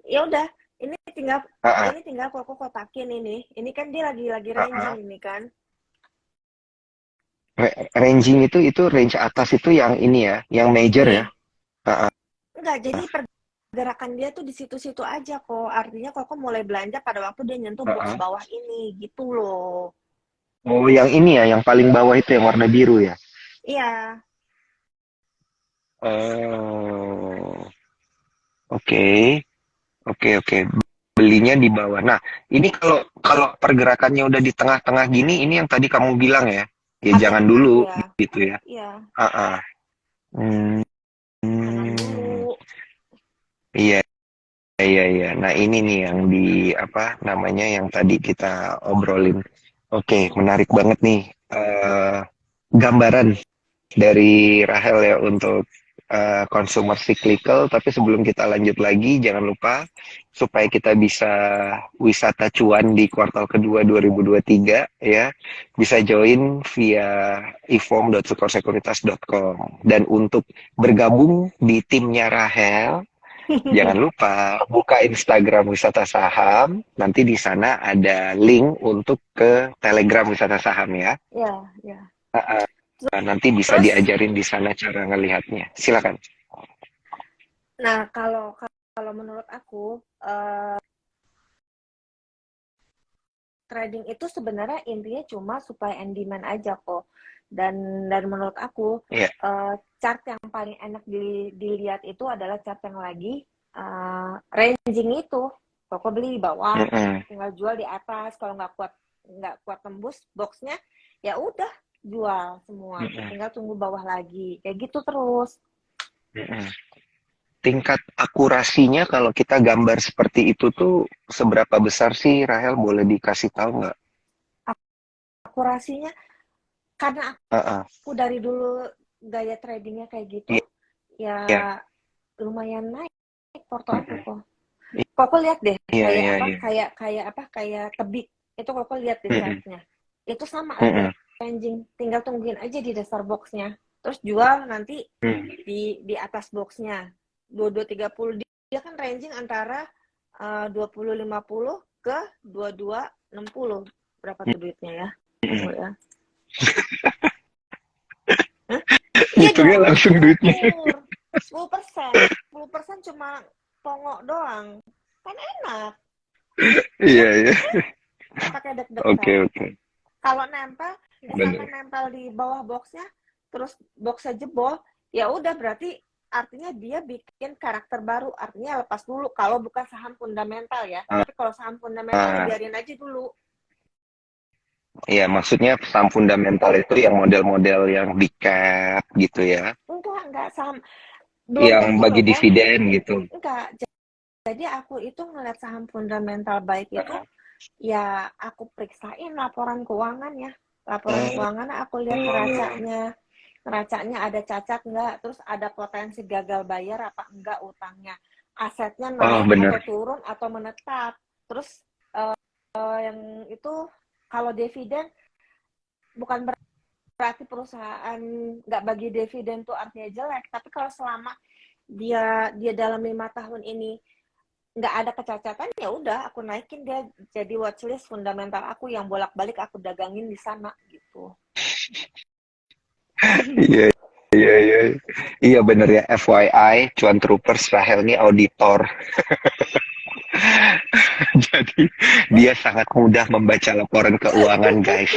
Ya udah, ini tinggal Ah, kok kotakin ini. Ini kan dia lagi ah. ranging ini kan. Ranging itu range atas itu yang ini ya, yang major ya. Nih, Ah, enggak, jadi pergerakan dia tuh di situ-situ aja kok. Artinya kok mulai belanja pada waktu dia nyentuh box ah. bawah ini gitu loh. Oh, yang ini ya, yang paling bawah itu yang warna biru ya. Iya, Oh, oke. Oke. Belinya di bawah. Nah, ini kalau kalau pergerakannya udah di tengah-tengah gini, ini yang tadi kamu bilang ya, ya jangan hati-hati dulu ya. gitu ya. Iya, Ah, ah. Hmm, jangan dulu. iya. iya, iya. Nah, ini nih yang di apa namanya yang tadi kita obrolin. Oke, menarik banget nih gambaran dari Rahel ya untuk consumer cyclical. Tapi sebelum kita lanjut lagi, jangan lupa supaya kita bisa wisata cuan di kuartal kedua 2023 ya, bisa join via ifom.sukorsekuritas.com. Dan untuk bergabung di timnya Rahel, jangan lupa buka Instagram Wisata Saham. Nanti di sana ada link untuk ke Telegram Wisata Saham ya. Ya, ya. Nanti bisa Terus, diajarin di sana cara ngelihatnya. Silakan. nah kalau menurut aku trading itu sebenarnya intinya cuma supply and demand aja kok. Dan menurut aku Iya. chart yang paling enak dilihat itu adalah chart yang lagi ranging itu. Pokoknya beli di bawah, Mm-mm. tinggal jual di atas. Kalau nggak kuat tembus boxnya, ya udah jual semua. Mm-mm. Tinggal tunggu bawah lagi. Kayak gitu terus. Mm-mm. Tingkat akurasinya kalau kita gambar seperti itu tuh seberapa besar sih, Rahel? Boleh dikasih tahu nggak? Akurasinya karena Uh-uh. aku dari dulu gaya tradingnya kayak gitu, Iya, ya iya. lumayan naik porto aku Mm-mm. kok. Koko lihat deh Iya, kayak iya, apa? iya. Kayak tebik. Itu Koko lihat deh Mm-mm. chartnya. Itu sama lagi Mm-mm. ranging. Tinggal tungguin aja di dasar boxnya. Terus jual nanti Mm. di atas boxnya. 2230 dia kan ranging antara 2050 ke 2260. Berapa tuh duitnya ya? Tunggu ya. Hah? Iya Hitungnya dong, langsung duitnya. diatur. 10%. 10% cuma pongok doang. Kan enak, Iya, ya? iya. Nggak pakai Oke, deg-degan. oke. Kalau nempel, misalkan Benar. nempel di bawah boxnya, terus boxnya jebol, ya udah berarti artinya dia bikin karakter baru. Artinya lepas dulu kalau bukan saham fundamental ya. Tapi kalau saham fundamental ya Ah, biarin aja dulu. iya, maksudnya saham fundamental itu yang model-model yang big cap gitu ya, Enggak saham. Belum yang tentu bagi loh kok. dividen gitu. Enggak. Jadi aku itu ngeliat saham fundamental baik itu, ya aku periksain laporan keuangannya. Laporan Oh, keuangan aku lihat neracanya ada cacat nggak, terus ada potensi gagal bayar apa enggak utangnya, asetnya oh naik atau bener. turun atau menetap, terus yang itu kalau dividen bukan berarti perusahaan nggak bagi dividen tuh artinya jelek, tapi kalau selama dia dalam 5 tahun ini nggak ada kecacatan, ya udah aku naikin dia jadi watchlist fundamental aku yang bolak-balik aku dagangin di sana gitu. Iya, iya, iya. Iya bener ya, FYI, Cuan Troopers Rahel ini auditor. Jadi dia sangat mudah membaca laporan keuangan, guys.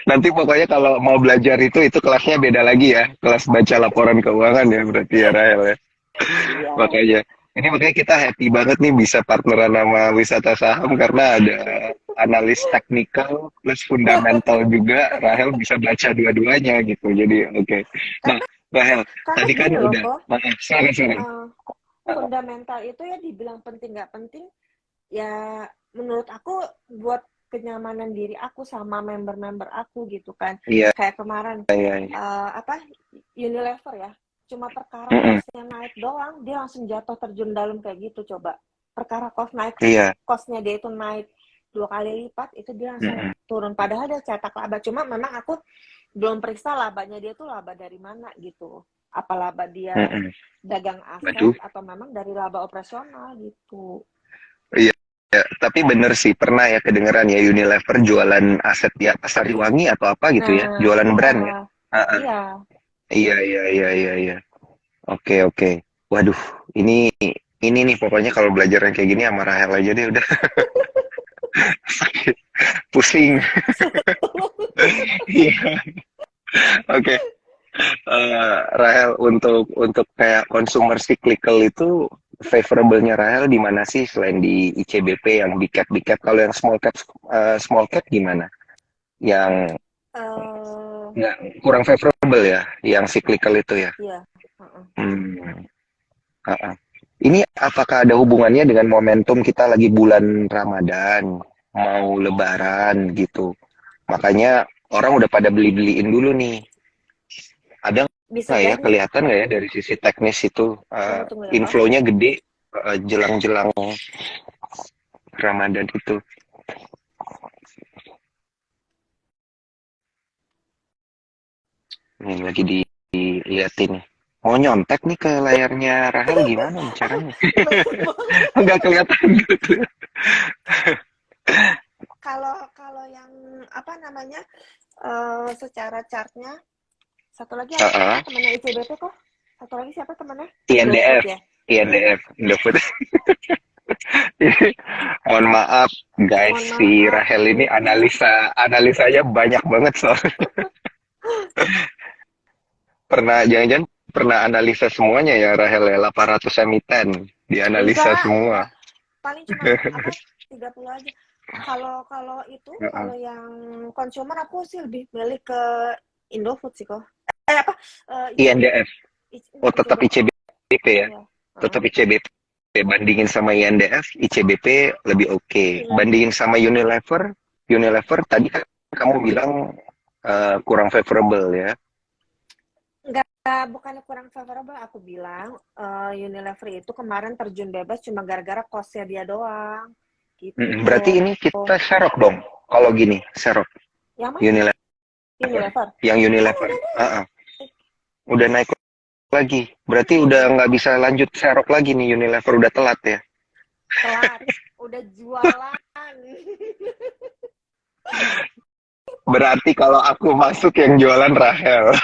Nanti pokoknya kalau mau belajar itu kelasnya beda lagi ya. Kelas baca laporan keuangan ya berarti ya Rahel ya. Iya. Makanya kita happy banget nih bisa partneran sama Wisata Saham karena ada analis teknikal plus fundamental juga. Rahel bisa baca dua-duanya gitu. Jadi oke. Nah, karena Rahel, karena tadi kan gini loh udah. kok, Silakan. fundamental itu ya dibilang penting nggak penting, ya menurut aku buat kenyamanan diri aku sama member-member aku gitu kan. Iya, Kayak kemarin iya, iya. apa Unilever ya, cuma perkara Mm-mm. costnya naik doang dia langsung jatuh terjun dalam kayak gitu. Coba perkara Iya. costnya dia itu naik 2 kali lipat, itu dia langsung Mm-mm. turun, padahal dia cetak laba. Cuma memang aku belum periksa labanya dia tuh laba dari mana gitu, apa laba dia Mm-mm. dagang Waduh. aset atau memang dari laba operasional gitu. Iya. Ya, tapi bener sih pernah ya kedengeran ya Unilever jualan aset ya Sariwangi atau apa gitu ya, Nah, jualan iya, brand ya. Ah, ah. iya. Iya, iya, iya, iya, iya. Oke, oke. Waduh, ini nih pokoknya kalau belajar yang kayak gini sama Rahel aja deh udah sakit, pusing. Iya. Oke. Rahel untuk kayak consumer cyclical itu favorable-nya Rahel di mana sih selain di ICBP yang big cap kalau yang small cap gimana? Yang eh nggak kurang favorable ya, yang cyclical itu ya. iya, heeh. Hmm. Ah, ah. Ini apakah ada hubungannya dengan momentum kita lagi bulan Ramadan, mau Lebaran gitu? Makanya orang udah pada beli-beliin dulu nih. Ada Bisa nggak ya, jadi. kelihatan nggak ya dari sisi teknis itu Tunggu ya kok. inflow-nya gede jelang-jelang Ramadan itu. Ini lagi diliatin. Mau nyontek nih ke layarnya Rahel gimana nih caranya? Banyak banget. Nggak kelihatan gitu. Kalau yang apa namanya secara chartnya, satu lagi apa Heeh. namanya temannya ICBP kok? Satu lagi siapa temannya? Indofood INDF, ya. INDF, Indofood. Mohon maaf guys, Mohon si maaf. Rahel ini analisanya banyak banget soal jangan-jangan pernah analisa semuanya ya Rahel ya 800 emiten dianalisa semua. Enggak. Paling cuma apa 30 aja. Kalau kalau itu Heeh. kalau yang consumer aku sih lebih milih ke Indofood sih kok. Apa? ICBP. INDF. Oh tetap ICBP. ICBP ya. Iya. Tetap ICBP. Bandingin sama INDF, ICBP lebih oke. Bandingin sama Unilever, Unilever tadi kan kamu bilang kurang favorable ya. Enggak, bukannya kurang favorable. Aku bilang Unilever itu kemarin terjun bebas cuma gara-gara cost-nya dia doang. Gitu. Berarti ini kita serok dong. Kalau gini, serok Yang mana? Unilever. Unilever. Yang Kan Unilever. udah naik. Udah naik lagi. Berarti udah nggak bisa lanjut serok lagi nih Unilever udah telat ya. Telat. Udah jualan. Berarti kalau aku masuk yang jualan Rahel.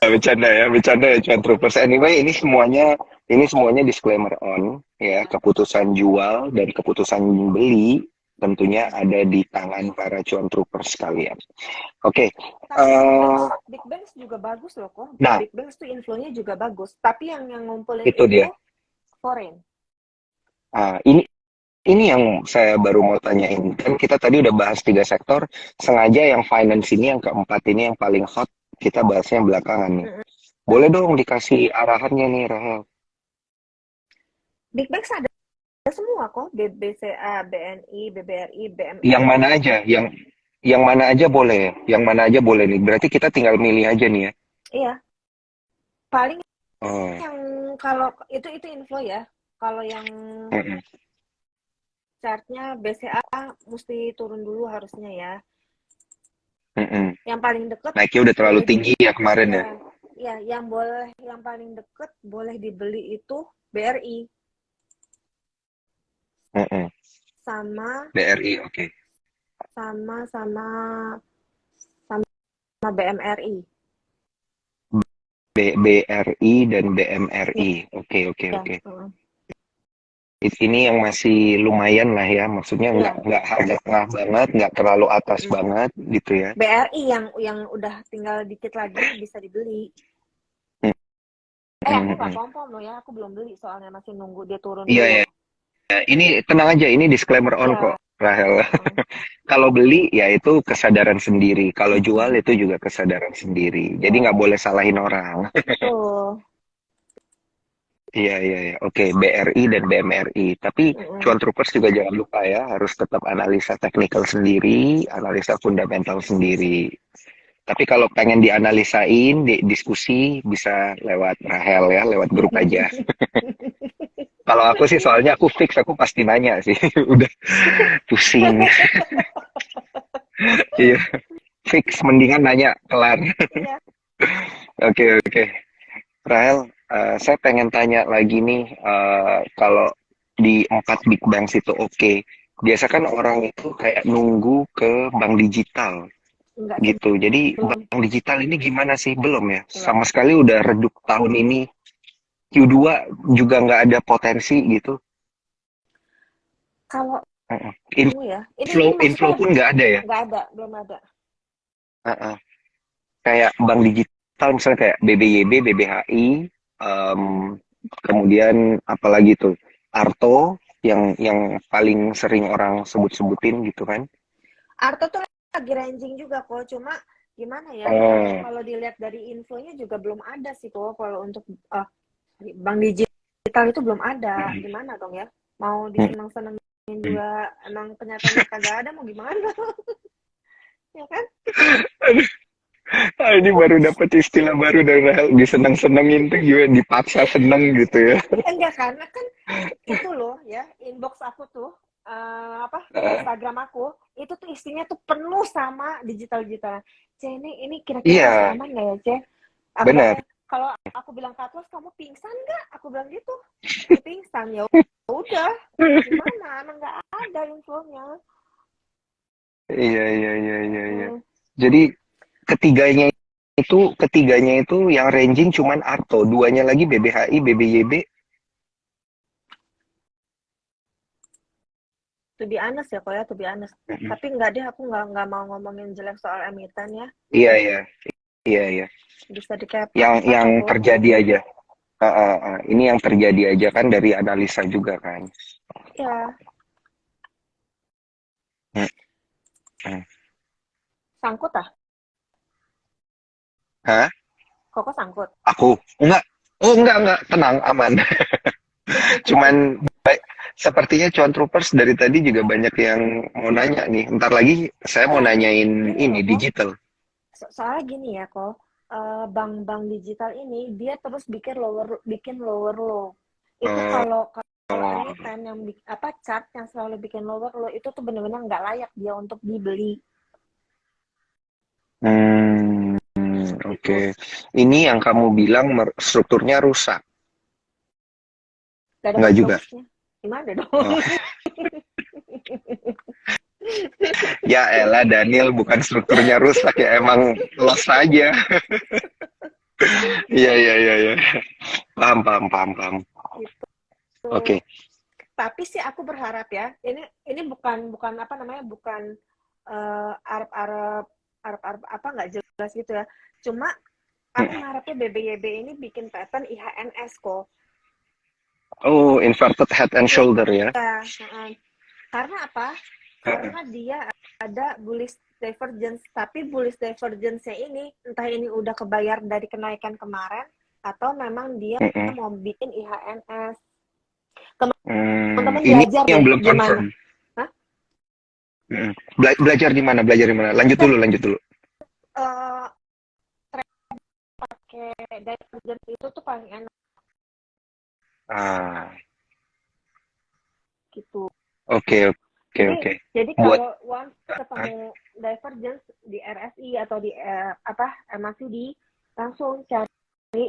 Bercanda ya cuan troopers. Anyway, ini semuanya disclaimer on ya, keputusan jual dan keputusan beli tentunya ada di tangan para cuan troopers sekalian. Oke. Tapi Big Bangs juga bagus loh kok. Nah, Big Bangs tuh inflow-nya juga bagus. Tapi yang ngumpulin itu dia. foreign. Ini yang saya baru mau tanyain. Kan kita tadi udah bahas 3 sektor, sengaja yang finance ini yang keempat ini yang paling hot, kita bahasnya belakangan nih. Boleh dong dikasih arahannya nih, Rahel. Big Bangs ada semua kok. BBCA, BNI, BBRI, BMI. Yang mana aja? Yang mana aja boleh. Yang mana aja boleh nih. Berarti kita tinggal milih aja nih ya. Iya. Paling Oh. yang kalau itu info ya. Kalau yang chartnya BCA mesti turun dulu harusnya ya. Yang paling deket naiknya udah terlalu tinggi ya kemarin ya. Ya, yang paling deket boleh dibeli itu BRI. Sama BRI, oke. sama BMRI. BRI dan BMRI. Oke. Ini yang masih lumayan lah ya, maksudnya nggak harga tengah banget, nggak terlalu atas banget gitu ya. BRI yang udah tinggal dikit lagi bisa dibeli. Aku nggak kompom loh ya, aku belum beli soalnya masih nunggu dia turun dulu. Iya. Ini tenang aja, ini disclaimer on kok, Rahel. Kalau beli ya itu kesadaran sendiri, kalau jual itu juga kesadaran sendiri. Jadi nggak boleh salahin orang. Betul. Iya. Oke, BRI dan BMRI. Tapi cuan troopers juga jangan lupa ya, harus tetap analisa teknikal sendiri, analisa fundamental sendiri. Tapi kalau pengen dianalisain, diskusi bisa lewat Rahel ya, lewat grup aja. Kalau aku sih soalnya aku fix, aku pasti nanya sih. Udah pusing. Iya, fix mendingan nanya kelar. Oke. Rahel, saya pengen tanya lagi nih, kalau di 4 big banks itu oke. Biasa kan orang itu kayak nunggu ke bank digital. Enggak, gitu. Jadi bank digital ini gimana sih? Belum ya? Sama sekali udah redup tahun ini. Q2 juga nggak ada potensi gitu. Kalau inflow pun nggak ada ya? Nggak ada, belum ada. Kayak bank digital misalnya kayak BBYB, BBHI, kemudian apalagi tuh Arto yang paling sering orang sebut-sebutin gitu kan? Arto tuh lagi ranging juga kok, cuma gimana ya? Oh, Kalau dilihat dari infonya juga belum ada sih kok. Kalau untuk bank digital itu belum ada. Gimana dong ya? Mau disenang-senangin juga emang kenyataannya kagak ada, mau gimana? Ya kan? ini baru dapat istilah baru dari Rahel, disenang-senangin tuh gimana, dipaksa seneng gitu ya. Enggak, karena kan itu loh ya, inbox aku tuh Instagram aku itu tuh isinya tuh penuh sama digital. C, ini kira-kira masih Iya, aman nggak ya, C? Aku benar. bilang, kalau aku bilang ke Atlas, kamu pingsan nggak? Aku bilang gitu. Saya pingsan, ya udah. Gimana? Emang nggak ada infonya. Iya, iya, iya, iya, iya. Hmm. Jadi ketiganya ketiganya itu yang ranging cuman Arto, duanya lagi BBHI, BBYB. To be honest ya, kok ya, to be honest. Tapi nggak deh, aku nggak mau ngomongin jelek soal emiten ya. Iya, iya, iya, iya. Bisa dikepak Yang aku. terjadi aja. Ini yang terjadi aja kan dari analisa juga kan. Ya, Hmm, hmm. sangkut ah. Hah? Kok sangkut? Aku? Enggak. Oh, enggak. Tenang, aman. Cuman sepertinya Cuan Troopers dari tadi juga banyak yang mau nanya nih. Ntar lagi saya mau Enggak, nanyain gini ini loh kok. digital. Soalnya gini ya kok, bank-bank digital ini dia terus bikin lower low. Itu Oh, kalau emiten yang chart yang selalu bikin lower low itu tuh benar-benar nggak layak dia untuk dibeli hmm, gitu. oke. Ini yang kamu bilang strukturnya rusak. Gak ada Enggak juga. bagusnya. Gimana dong? Oh. Ya elah Daniel, bukan strukturnya rusak ya, emang loss aja. Iya, iya, iya, iya. Paham, paham, paham, paham. Gitu. Oke. Tapi sih aku berharap ya, ini bukan apa namanya, bukan Arab apa nggak jelas gitu ya. Cuma aku ngarepnya BBYB ini bikin pattern IHNS kok. Oh, inverted head and Iya, shoulder ya. karena apa? Karena dia ada bullish divergence, tapi bullish divergence-nya ini entah ini udah kebayar dari kenaikan kemarin atau memang dia Mm-mm. mau bikin IHNS. Teman-teman Ini belajar yang deh belum gimana. confirm. Hah? Belajar di mana? Belajar di mana? Lanjut Enggak, dulu, lanjut dulu. uh, pakai divergence itu tuh paling enak Ah, gitu. oke, oke, Jadi oke. jadi Buat kalau once ketemu divergence di RSI atau di MACD langsung cari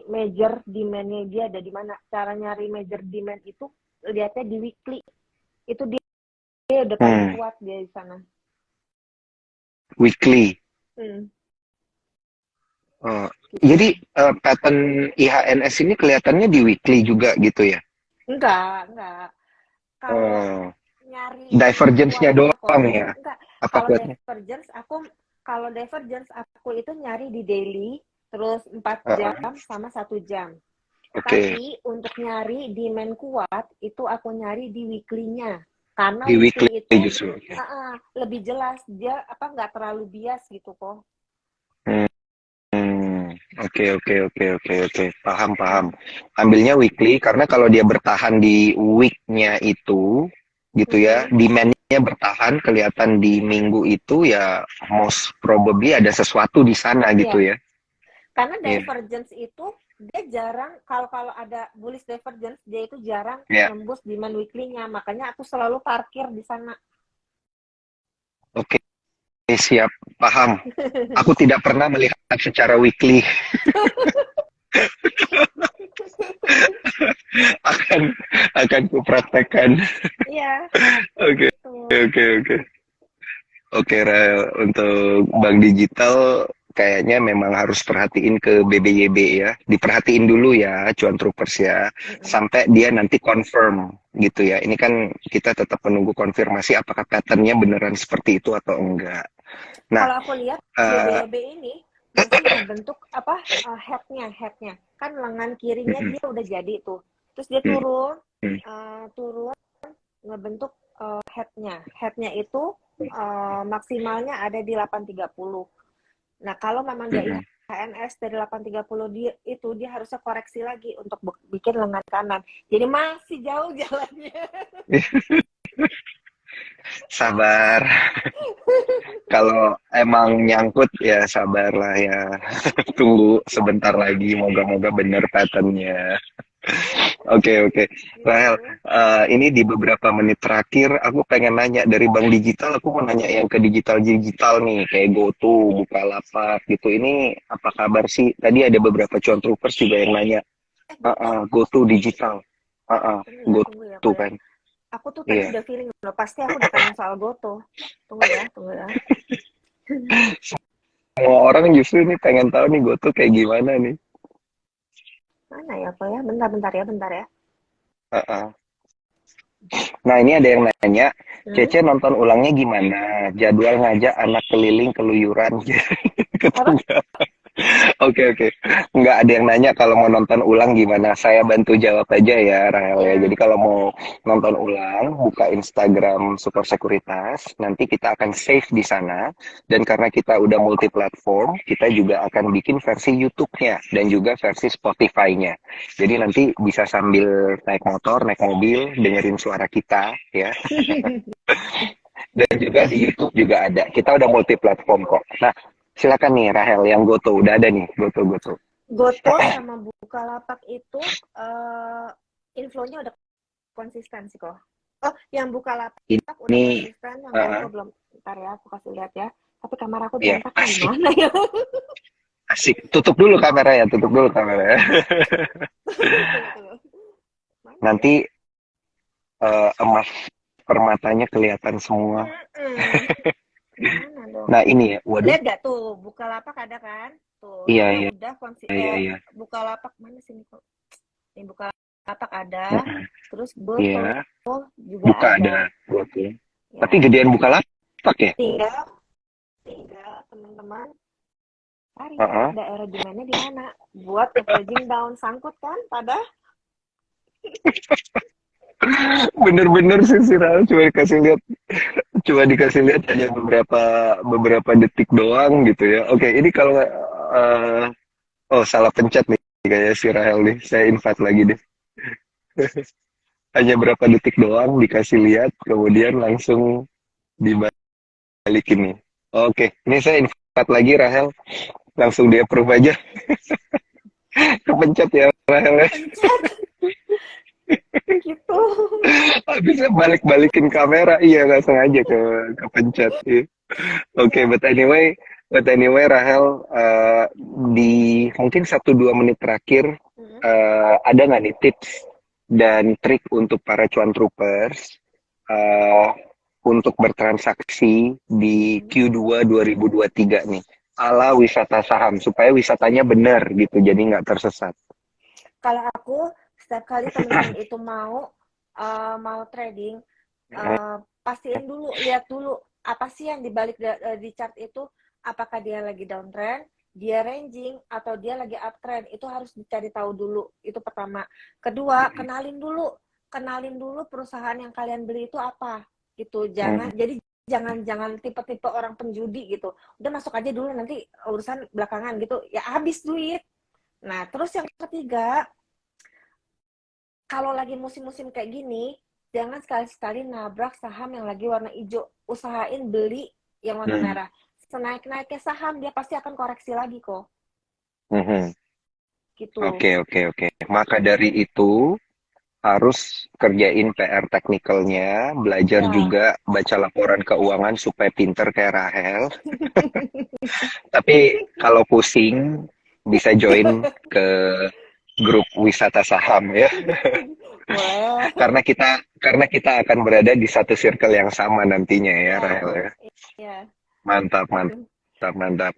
major demand-nya dia ada di mana. Cara nyari major demand itu lihatnya di weekly. Itu dia udah paling kuat dia di sana. weekly. Hmm, Oh, gitu. jadi pattern IHNS ini kelihatannya di weekly juga gitu ya? Enggak. Kalau Oh, nyari demand divergence-nya kuatnya kok doang ya? enggak. Apa Kalau kuatnya? divergence aku itu nyari di daily terus 4 jam Uh-uh. sama 1 jam. Oke, Tapi untuk nyari demand kuat itu aku nyari di weekly-nya. Karena di weekly weekly itu justru. Oke. lebih jelas dia nggak terlalu bias gitu kok. Oke, oke, oke, oke, oke. Paham, paham. Ambilnya weekly karena kalau dia bertahan di week-nya itu, gitu ya, demand-nya bertahan, kelihatan di minggu itu ya most probably ada sesuatu di sana gitu Iya. ya. Karena Iya, divergence itu dia jarang kalau ada bullish divergence dia itu jarang iya. nembus demand weekly-nya. Makanya aku selalu parkir di sana. Oke, siap, paham. Aku tidak pernah melihat secara weekly. akan akan kupraktekkan. Iya, Oke, gitu. oke, oke. Oke, Rel, untuk bank digital kayaknya memang harus perhatiin ke BBYB ya. Diperhatiin dulu ya, Cuan Troopers ya. Sampai dia nanti confirm gitu ya. Ini kan kita tetap menunggu konfirmasi apakah patternnya beneran seperti itu atau enggak. Nah, Kalau aku lihat eh, BBYB ini masih ngebentuk headnya kan lengan kirinya mm, dia udah jadi tuh, terus dia mm, mm, turun ngebentuk headnya itu maksimalnya ada di 830. Nah, kalau memang dia Mm-mm. IHNS dari 830 dia harusnya koreksi lagi untuk bikin lengan kanan. Jadi masih jauh jalannya. Sabar. Kalau emang nyangkut ya sabar lah ya. Tunggu sebentar lagi. Moga-moga bener patternnya. Oke, oke. Rahel, Gitu. ini di beberapa menit terakhir aku pengen nanya dari Bank Digital, aku mau nanya yang ke digital-digital nih, kayak GoTo, Bukalapak gitu. Ini apa kabar sih? Tadi ada beberapa cuan troopers juga yang nanya, GoTo, GoTo digital. tunggu ya, GoTo Ko ya. kan. Aku tuh tadi Iya. udah feeling loh, pasti aku udah tanya soal Goto. Tunggu ya. Semua orang justru nih pengen tahu nih GoTo kayak gimana nih. Mana ya, Ko ya? Bentar ya. Heeh. Nah, ini ada yang nanya, Hmm? Cece nonton ulangnya gimana? Jadwal ngajak anak keliling keluyuran. Apa? Ketemu. Oke, oke. Nggak ada yang nanya kalau mau nonton ulang gimana. Saya bantu jawab aja ya, Rahel ya. Jadi Ya. kalau mau nonton ulang, buka Instagram Super Sekuritas. Nanti kita akan save di sana. Dan karena kita udah multi platform, kita juga akan bikin versi YouTube-nya dan juga versi Spotify-nya. Jadi nanti bisa sambil naik motor, naik mobil, dengerin suara kita ya. Dan juga di YouTube juga ada. Kita udah multi platform kok. Nah, silakan nih Rahel yang Goto udah ada nih Goto. Goto sama Bukalapak itu inflow-nya udah konsisten sih kok. Oh, yang Bukalapak udah Ini konsisten, yang Goto belum. Ntar ya, aku kasih lihat ya. Tapi kamar aku ya berantakan asik gimana ya? asik. Tutup dulu kameranya, tutup dulu kameranya. Tunggu. Mana ya? Nanti emas permatanya kelihatan semua. Mm-mm. Mana dong? Nah ini ya, waduh. Lihat gak tuh, Bukalapak ada kan? Tuh, Iya dia iya udah iya. Bukalapak mana sih nih kok? Ini Bukalapak ada, Mm-mm. terus Goto Iya, juga buka ada. ada Goto. Tapi Ya, gedean buka lapak ya? tinggal teman-teman cari Heeh. daerah demandnya di mana. Buat averaging down sangkut kan pada Bener-bener sih si Rahel cuma dikasih lihat hanya beberapa detik doang gitu ya. Oke, ini kalau oh salah pencet nih kayak si Rahel nih. Saya invite lagi deh. Hanya berapa detik doang dikasih lihat, kemudian langsung dibalikin nih. Oke, ini saya invite lagi Rahel, langsung dia approve aja. Kepencet ya Rahel ya. pencet gitu. Bisa balik-balikin kamera, iya nggak sengaja kepencet. Iya. Oke, Iya. but anyway Rahel, di mungkin 1-2 menit terakhir, Mm-mm. ada nggak nih tips dan trik untuk para cuan troopers eh, untuk bertransaksi di Q2 2023 nih, ala wisata saham, supaya wisatanya benar gitu, jadi nggak tersesat. Kalau aku setiap kali teman-teman itu mau trading, pastiin dulu, lihat dulu apa sih yang dibalik di chart itu, apakah dia lagi downtrend, dia ranging, atau dia lagi uptrend, itu harus dicari tahu dulu. Itu pertama. Kedua, kenalin dulu perusahaan yang kalian beli itu apa gitu. Jangan tipe-tipe orang penjudi gitu. Udah masuk aja dulu, nanti urusan belakangan gitu. Ya habis duit. Nah, terus yang ketiga, kalau lagi musim-musim kayak gini, jangan sekali-sekali nabrak saham yang lagi warna hijau. Usahain beli yang warna Hmm. merah. Senaik-naiknya saham, dia pasti akan koreksi lagi kok. Mhm. Gitu. Oke. Maka dari itu harus kerjain PR teknikalnya, belajar Ya. juga baca laporan keuangan supaya pinter kayak Rahel. Tapi kalau pusing bisa join ke grup wisata saham ya. Boleh. Karena kita akan berada di satu circle yang sama nantinya ya Ya. Rahel ya. Ya. Mantap, mantap, mantap.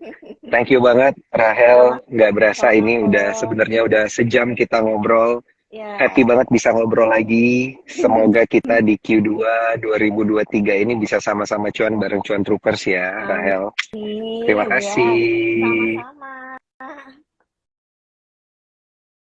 Thank you banget Rahel. Nggak berasa Sama-sama ini kok. sebenarnya udah sejam kita ngobrol. Happy Ya. banget bisa ngobrol lagi. Semoga kita di Q2 2023 ini bisa sama-sama cuan bareng cuan troopers ya, Amin. Rahel. Terima Ya. kasih. Sama-sama.